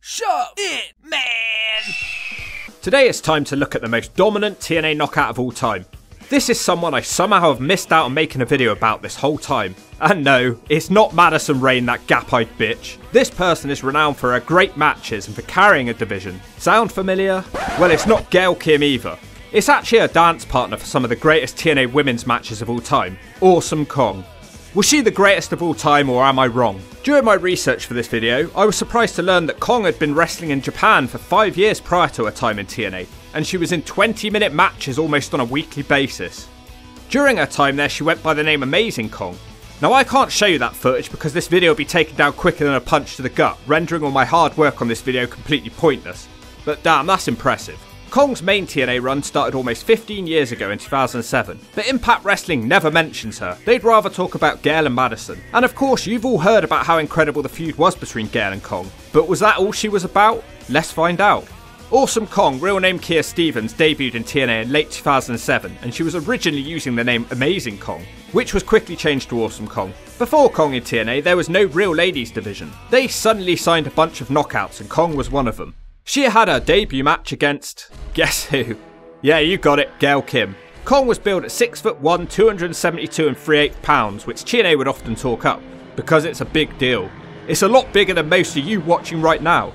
Shove it, man! Today it's time to look at the most dominant TNA knockout of all time. This is someone I somehow have missed out on making a video about this whole time. And no, it's not Madison Rayne, that gap-eyed bitch. This person is renowned for her great matches and for carrying a division. Sound familiar? Well, it's not Gail Kim either. It's actually a dance partner for some of the greatest TNA women's matches of all time, Awesome Kong. Was she the greatest of all time, or am I wrong? During my research for this video, I was surprised to learn that Kong had been wrestling in Japan for 5 years prior to her time in TNA, and she was in 20-minute matches almost on a weekly basis. During her time there, she went by the name Amazing Kong. Now I can't show you that footage because this video will be taken down quicker than a punch to the gut, rendering all my hard work on this video completely pointless. But damn, that's impressive. Kong's main TNA run started almost 15 years ago in 2007, but Impact Wrestling never mentions her. They'd rather talk about Gail and Madison. And of course, you've all heard about how incredible the feud was between Gail and Kong, but was that all she was about? Let's find out. Awesome Kong, real name Kia Stevens, debuted in TNA in late 2007, and she was originally using the name Amazing Kong, which was quickly changed to Awesome Kong. Before Kong in TNA, there was no real ladies division. They suddenly signed a bunch of knockouts, and Kong was one of them. She had her debut match against, guess who? Yeah, you got it, Gail Kim. Kong was billed at 6'1", 272 3/8 pounds, which TNA would often talk up, because it's a big deal. It's a lot bigger than most of you watching right now.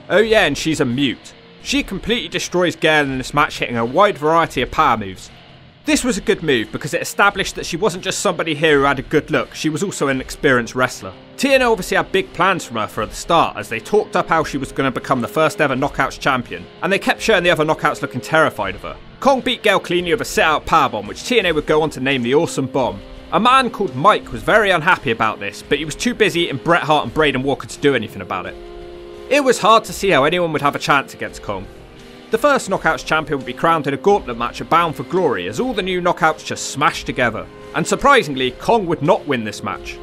Oh yeah, and she's a mute. She completely destroys Gail in this match, hitting a wide variety of power moves. This was a good move because it established that she wasn't just somebody here who had a good look, she was also an experienced wrestler. TNA obviously had big plans from her for the start, as they talked up how she was going to become the first ever Knockouts champion, and they kept showing the other Knockouts looking terrified of her. Kong beat Gail cleanly with a sit-out powerbomb, which TNA would go on to name the Awesome Bomb. A man called Mike was very unhappy about this, but he was too busy eating Bret Hart and Braden Walker to do anything about it. It was hard to see how anyone would have a chance against Kong. The first Knockouts champion would be crowned in a gauntlet match at Bound for Glory, as all the new Knockouts just smashed together. And surprisingly, Kong would not win this match.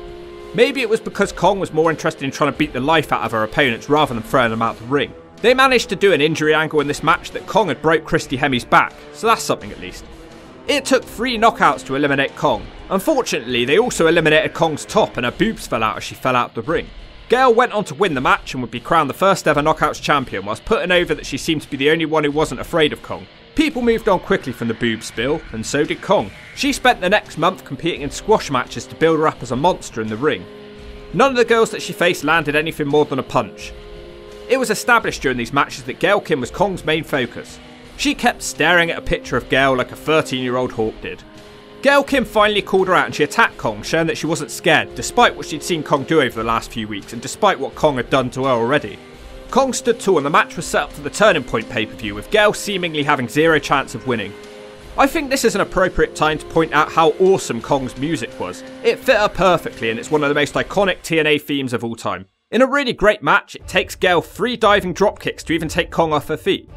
Maybe it was because Kong was more interested in trying to beat the life out of her opponents rather than throwing them out the ring. They managed to do an injury angle in this match that Kong had broke Christy Hemi's back, so that's something at least. It took 3 knockouts to eliminate Kong. Unfortunately, they also eliminated Kong's top and her boobs fell out as she fell out of the ring. Gail went on to win the match and would be crowned the first ever Knockouts champion, whilst putting over that she seemed to be the only one who wasn't afraid of Kong. People moved on quickly from the boob spill, and so did Kong. She spent the next month competing in squash matches to build her up as a monster in the ring. None of the girls that she faced landed anything more than a punch. It was established during these matches that Gail Kim was Kong's main focus. She kept staring at a picture of Gail like a 13-year-old hawk did. Gail Kim finally called her out and she attacked Kong, showing that she wasn't scared, despite what she'd seen Kong do over the last few weeks and despite what Kong had done to her already. Kong stood tall and the match was set up for the Turning Point pay-per-view, with Gail seemingly having zero chance of winning. I think this is an appropriate time to point out how awesome Kong's music was. It fit her perfectly and it's one of the most iconic TNA themes of all time. In a really great match, it takes Gail 3 diving drop kicks to even take Kong off her feet.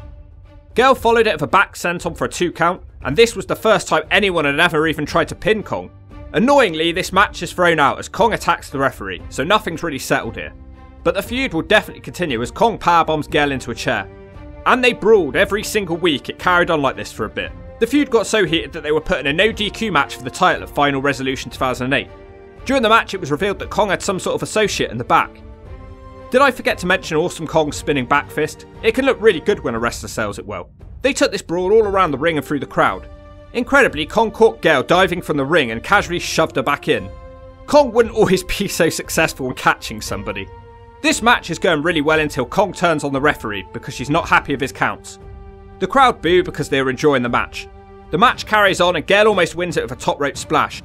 Gail followed it with a back senton for a 2 count, and this was the first time anyone had ever even tried to pin Kong. Annoyingly, this match is thrown out as Kong attacks the referee, so nothing's really settled here. But the feud will definitely continue as Kong powerbombs Gail into a chair. And they brawled every single week. It carried on like this for a bit. The feud got so heated that they were putting a no DQ match for the title at Final Resolution 2008. During the match, it was revealed that Kong had some sort of associate in the back. Did I forget to mention Awesome Kong's spinning back fist? It can look really good when a wrestler sells it well. They took this brawl all around the ring and through the crowd. Incredibly, Kong caught Gail diving from the ring and casually shoved her back in. Kong wouldn't always be so successful in catching somebody. This match is going really well until Kong turns on the referee because she's not happy with his counts. The crowd boo because they were enjoying the match. The match carries on and Gail almost wins it with a top rope splash.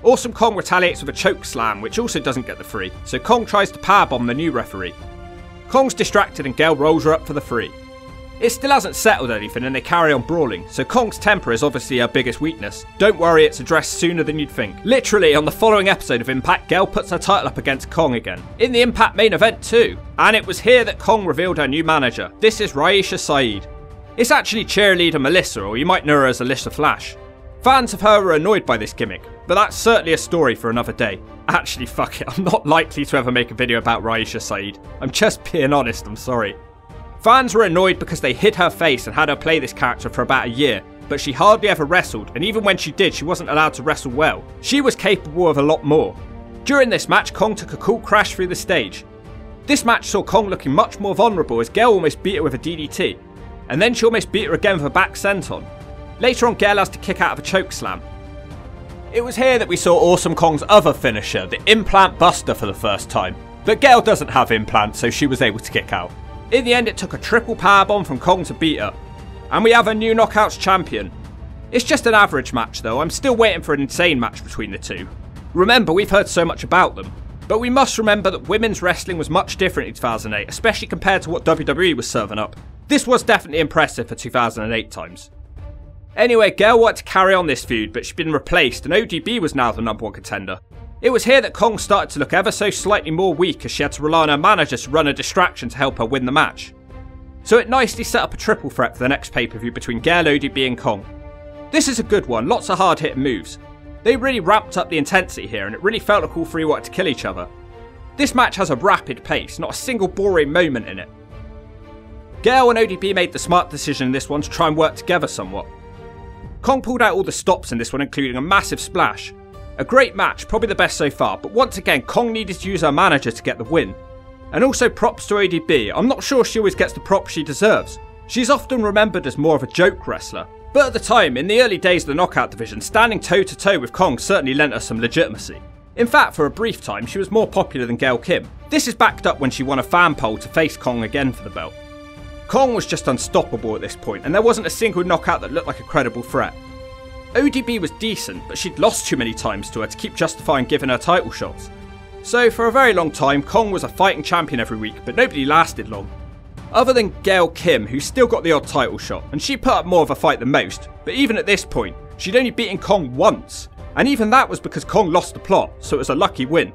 Awesome Kong retaliates with a choke slam, which also doesn't get the free, so Kong tries to powerbomb the new referee. Kong's distracted and Gail rolls her up for the free. It still hasn't settled anything and they carry on brawling, so Kong's temper is obviously her biggest weakness. Don't worry, it's addressed sooner than you'd think. Literally, on the following episode of Impact, Gail puts her title up against Kong again. In the Impact main event too. And it was here that Kong revealed her new manager. This is Raisha Saeed. It's actually cheerleader Melissa, or you might know her as Alyssa Flash. Fans of her were annoyed by this gimmick, but that's certainly a story for another day. Actually, fuck it, I'm not likely to ever make a video about Raisha Saeed. I'm just being honest, I'm sorry. Fans were annoyed because they hid her face and had her play this character for about a year, but she hardly ever wrestled, and even when she did, she wasn't allowed to wrestle well. She was capable of a lot more. During this match, Kong took a cool crash through the stage. This match saw Kong looking much more vulnerable as Gail almost beat her with a DDT, and then she almost beat her again with a back senton. Later on, Gail has to kick out of a chokeslam. It was here that we saw Awesome Kong's other finisher, the Implant Buster, for the first time, but Gail doesn't have implants, so she was able to kick out. In the end, it took a triple powerbomb from Kong to beat her, and we have a new Knockouts champion. It's just an average match though, I'm still waiting for an insane match between the two. Remember, we've heard so much about them, but we must remember that women's wrestling was much different in 2008, especially compared to what WWE was serving up. This was definitely impressive for 2008 times. Anyway, Gail wanted to carry on this feud, but she'd been replaced and ODB was now the #1 contender. It was here that Kong started to look ever so slightly more weak as she had to rely on her manager to run a distraction to help her win the match. So it nicely set up a triple threat for the next pay-per-view between Gail, ODB and Kong. This is a good one, lots of hard hitting moves. They really ramped up the intensity here and it really felt like all three wanted to kill each other. This match has a rapid pace, not a single boring moment in it. Gail and ODB made the smart decision in this one to try and work together somewhat. Kong pulled out all the stops in this one, including a massive splash. A great match, probably the best so far, but once again Kong needed to use her manager to get the win. And also props to ODB, I'm not sure she always gets the props she deserves. She's often remembered as more of a joke wrestler. But at the time, in the early days of the Knockout division, standing toe to toe with Kong certainly lent her some legitimacy. In fact, for a brief time, she was more popular than Gail Kim. This is backed up when she won a fan poll to face Kong again for the belt. Kong was just unstoppable at this point, and there wasn't a single knockout that looked like a credible threat. ODB was decent, but she'd lost too many times to her to keep justifying giving her title shots. So for a very long time, Kong was a fighting champion every week, but nobody lasted long. Other than Gail Kim, who still got the odd title shot, and she put up more of a fight than most, but even at this point, she'd only beaten Kong once, and even that was because Kong lost the plot, so it was a lucky win.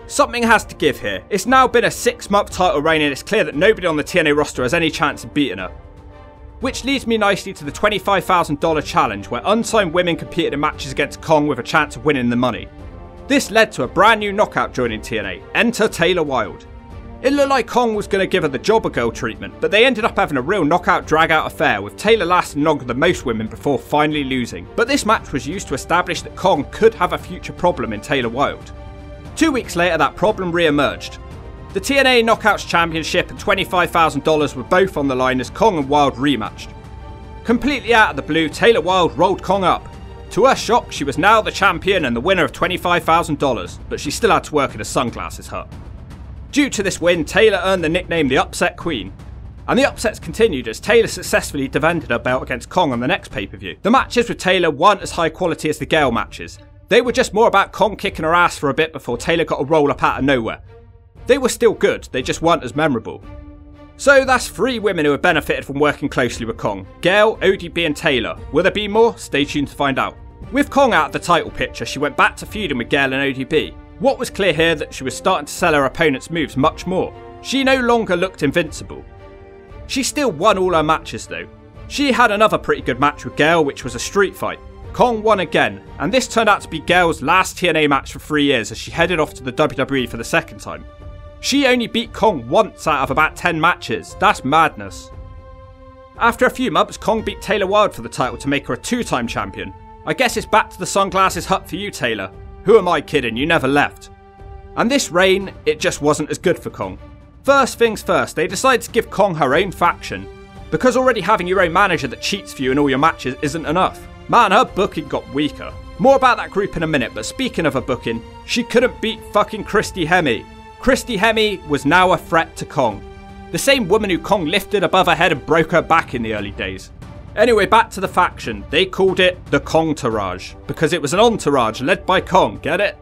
Something has to give here. It's now been a 6-month title reign and it's clear that nobody on the TNA roster has any chance of beating her. Which leads me nicely to the $25,000 challenge where unsigned women competed in matches against Kong with a chance of winning the money. This led to a brand new knockout joining TNA, enter Taylor Wilde. It looked like Kong was going to give her the jobber girl treatment, but they ended up having a real knockout drag out affair with Taylor lasting longer than most women before finally losing. But this match was used to establish that Kong could have a future problem in Taylor Wilde. 2 weeks later that problem re-emerged. The TNA Knockouts Championship and $25,000 were both on the line as Kong and Wilde rematched. Completely out of the blue, Taylor Wilde rolled Kong up. To her shock, she was now the champion and the winner of $25,000, but she still had to work in a sunglasses hut. Due to this win, Taylor earned the nickname the Upset Queen. And the upsets continued as Taylor successfully defended her belt against Kong on the next pay-per-view. The matches with Taylor weren't as high quality as the Gail matches. They were just more about Kong kicking her ass for a bit before Taylor got a roll up out of nowhere. They were still good, they just weren't as memorable. So that's 3 women who have benefited from working closely with Kong: Gail, ODB and Taylor. Will there be more? Stay tuned to find out. With Kong out of the title picture, she went back to feuding with Gail and ODB. What was clear here that she was starting to sell her opponent's moves much more. She no longer looked invincible. She still won all her matches though. She had another pretty good match with Gail, which was a street fight. Kong won again, and this turned out to be Gail's last TNA match for 3 years as she headed off to the WWE for the second time. She only beat Kong once out of about 10 matches. That's madness. After a few months, Kong beat Taylor Wilde for the title to make her a 2-time champion. I guess it's back to the sunglasses hut for you, Taylor. Who am I kidding, you never left. And this reign, it just wasn't as good for Kong. First things first, they decided to give Kong her own faction. Because already having your own manager that cheats for you in all your matches isn't enough. Man, her booking got weaker. More about that group in a minute, but speaking of her booking, she couldn't beat fucking Christy Hemme. Christy Hemme was now a threat to Kong. The same woman who Kong lifted above her head and broke her back in the early days. Anyway, back to the faction. They called it the Contourage, because it was an entourage led by Kong, get it?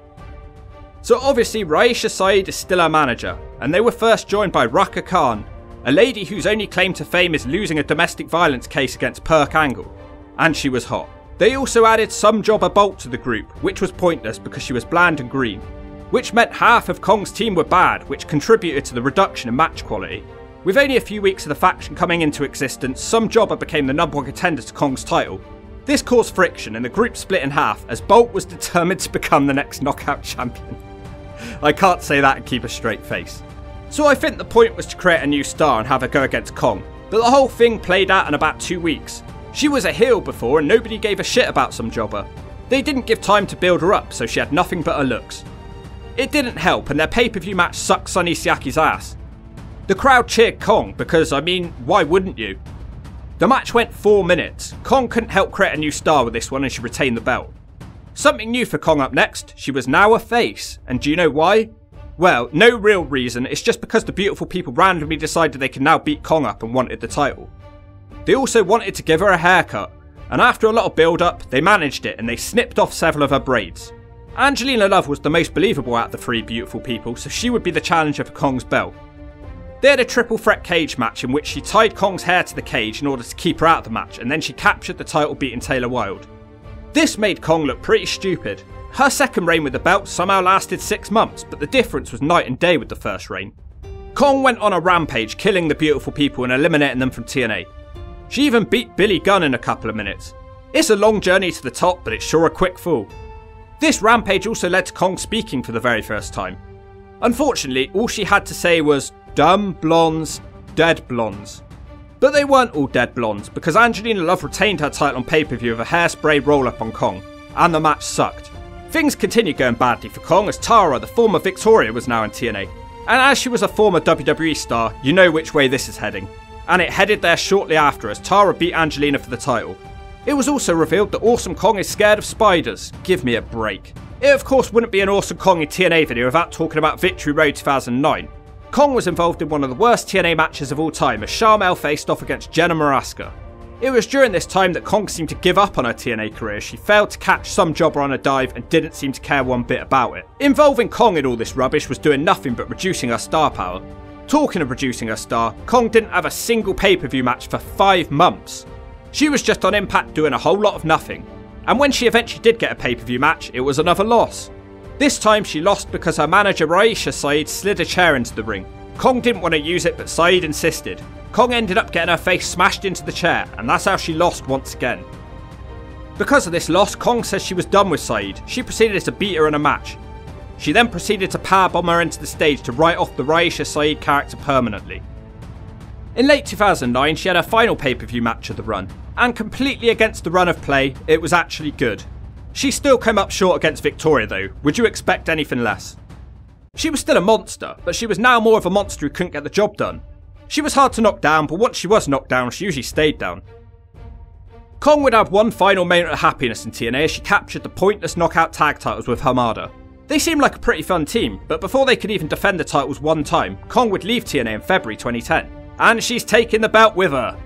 So obviously Raisha Saeed is still her manager, and they were first joined by Raka Khan, a lady whose only claim to fame is losing a domestic violence case against Perk Angle. And she was hot. They also added some jobber Bolt to the group, which was pointless because she was bland and green. Which meant half of Kong's team were bad, which contributed to the reduction in match quality. With only a few weeks of the faction coming into existence, some jobber became the #1 contender to Kong's title. This caused friction and the group split in half as Bolt was determined to become the next knockout champion. I can't say that and keep a straight face. So I think the point was to create a new star and have her go against Kong, but the whole thing played out in about 2 weeks. She was a heel before and nobody gave a shit about some jobber. They didn't give time to build her up, so she had nothing but her looks. It didn't help, and their pay-per-view match sucked Sonny Siaki's ass. The crowd cheered Kong because, I mean, why wouldn't you? The match went 4 minutes. Kong couldn't help create a new star with this one and she retained the belt. Something new for Kong up next, she was now a face, and do you know why? Well, no real reason, it's just because the beautiful people randomly decided they could now beat Kong up and wanted the title. They also wanted to give her a haircut, and after a lot of build up, they managed it and they snipped off several of her braids. Angelina Love was the most believable out of the 3 beautiful people, so she would be the challenger for Kong's belt. They had a triple threat cage match in which she tied Kong's hair to the cage in order to keep her out of the match, and then she captured the title beating Taylor Wilde. This made Kong look pretty stupid. Her second reign with the belt somehow lasted 6 months, but the difference was night and day with the first reign. Kong went on a rampage, killing the beautiful people and eliminating them from TNA. She even beat Billy Gunn in a couple of minutes. It's a long journey to the top, but it's sure a quick fall. This rampage also led to Kong speaking for the very first time. Unfortunately, all she had to say was, "Dumb blondes, dead blondes." But they weren't all dead blondes, because Angelina Love retained her title on pay-per-view with a hairspray roll-up on Kong, and the match sucked. Things continued going badly for Kong as Tara, the former Victoria, was now in TNA. And as she was a former WWE star, you know which way this is heading. And it headed there shortly after as Tara beat Angelina for the title. It was also revealed that Awesome Kong is scared of spiders. Give me a break. It of course wouldn't be an Awesome Kong in TNA video without talking about Victory Road 2009. Kong was involved in one of the worst TNA matches of all time as Sharmell faced off against Jenna Maraska. It was during this time that Kong seemed to give up on her TNA career. She failed to catch some jobber on a dive and didn't seem to care one bit about it. Involving Kong in all this rubbish was doing nothing but reducing her star power. Talking of reducing her star, Kong didn't have a single pay-per-view match for 5 months. She was just on Impact doing a whole lot of nothing. And when she eventually did get a pay-per-view match, it was another loss. This time she lost because her manager Raisha Saeed slid a chair into the ring. Kong didn't want to use it, but Saeed insisted. Kong ended up getting her face smashed into the chair, and that's how she lost once again. Because of this loss, Kong says she was done with Saeed. She proceeded to beat her in a match. She then proceeded to powerbomb her into the stage to write off the Raisha Saeed character permanently. In late 2009, she had her final pay-per-view match of the run, and completely against the run of play, it was actually good. She still came up short against Victoria though. Would you expect anything less? She was still a monster, but she was now more of a monster who couldn't get the job done. She was hard to knock down, but once she was knocked down, she usually stayed down. Kong would have one final moment of happiness in TNA as she captured the pointless knockout tag titles with Hamada. They seemed like a pretty fun team, but before they could even defend the titles one time, Kong would leave TNA in February 2010. And she's taking the belt with her.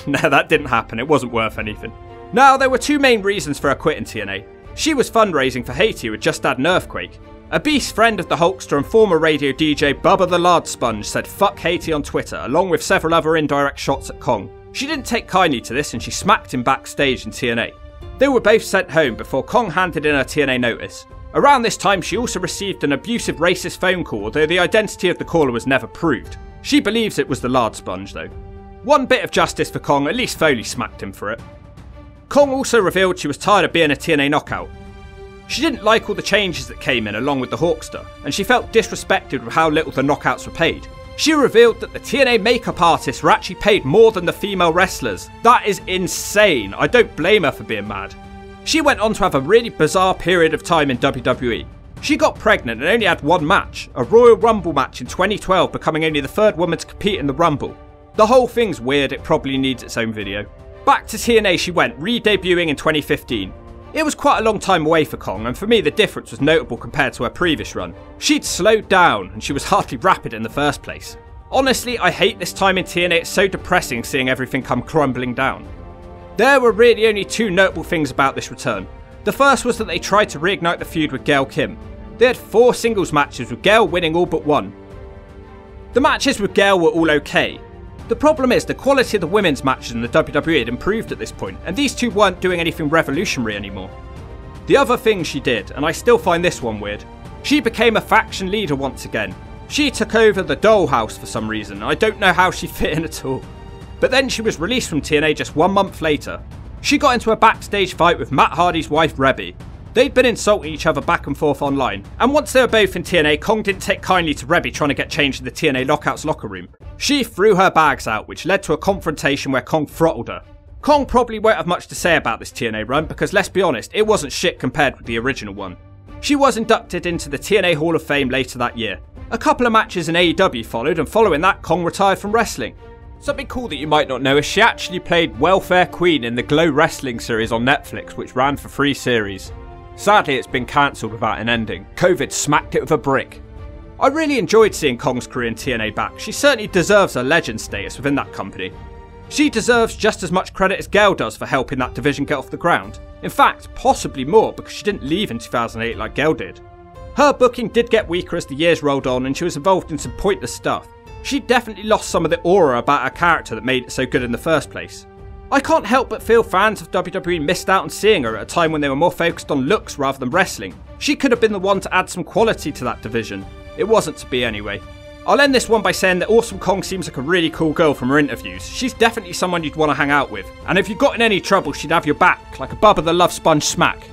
No, that didn't happen, it wasn't worth anything. Now, there were 2 main reasons for her quitting TNA. She was fundraising for Haiti, who had just had an earthquake. A beast friend of the Hulkster and former radio DJ Bubba the Lard Sponge said fuck Haiti on Twitter, along with several other indirect shots at Kong. She didn't take kindly to this and she smacked him backstage in TNA. They were both sent home before Kong handed in her TNA notice. Around this time she also received an abusive racist phone call, although the identity of the caller was never proved. She believes it was the Lard Sponge though. One bit of justice for Kong, at least Foley smacked him for it. Kong also revealed she was tired of being a TNA knockout. She didn't like all the changes that came in along with the Hawkster, and she felt disrespected with how little the knockouts were paid. She revealed that the TNA makeup artists were actually paid more than the female wrestlers. That is insane. I don't blame her for being mad. She went on to have a really bizarre period of time in WWE. She got pregnant and only had 1 match, a Royal Rumble match in 2012, becoming only the 3rd woman to compete in the Rumble. The whole thing's weird, it probably needs its own video. Back to TNA she went, re-debuting in 2015. It was quite a long time away for Kong, and for me the difference was notable compared to her previous run. She'd slowed down, and she was hardly rapid in the first place. Honestly, I hate this time in TNA, it's so depressing seeing everything come crumbling down. There were really only 2 notable things about this return. The first was that they tried to reignite the feud with Gail Kim. They had 4 singles matches with Gail winning all but 1. The matches with Gail were all okay. The problem is the quality of the women's matches in the WWE had improved at this point, and these 2 weren't doing anything revolutionary anymore. The other thing she did, and I still find this one weird, she became a faction leader once again. She took over the Dollhouse for some reason, I don't know how she fit in at all. But then she was released from TNA just 1 month later. She got into a backstage fight with Matt Hardy's wife Rebby. They'd been insulting each other back and forth online, and once they were both in TNA, Kong didn't take kindly to Rebby trying to get changed in the TNA Knockouts locker room. She threw her bags out, which led to a confrontation where Kong throttled her. Kong probably won't have much to say about this TNA run because let's be honest, it wasn't shit compared with the original one. She was inducted into the TNA Hall of Fame later that year. A couple of matches in AEW followed, and following that, Kong retired from wrestling. Something cool that you might not know is she actually played Welfare Queen in the Glow Wrestling series on Netflix, which ran for 3 series. Sadly, it's been cancelled without an ending. COVID smacked it with a brick. I really enjoyed seeing Kong's career in TNA back. She certainly deserves a legend status within that company. She deserves just as much credit as Gail does for helping that division get off the ground. In fact, possibly more, because she didn't leave in 2008 like Gail did. Her booking did get weaker as the years rolled on, and she was involved in some pointless stuff. She definitely lost some of the aura about her character that made it so good in the first place. I can't help but feel fans of WWE missed out on seeing her at a time when they were more focused on looks rather than wrestling. She could have been the one to add some quality to that division. It wasn't to be anyway. I'll end this one by saying that Awesome Kong seems like a really cool girl from her interviews. She's definitely someone you'd want to hang out with. And if you got in any trouble, she'd have your back, like a Bubba the Love Sponge smack.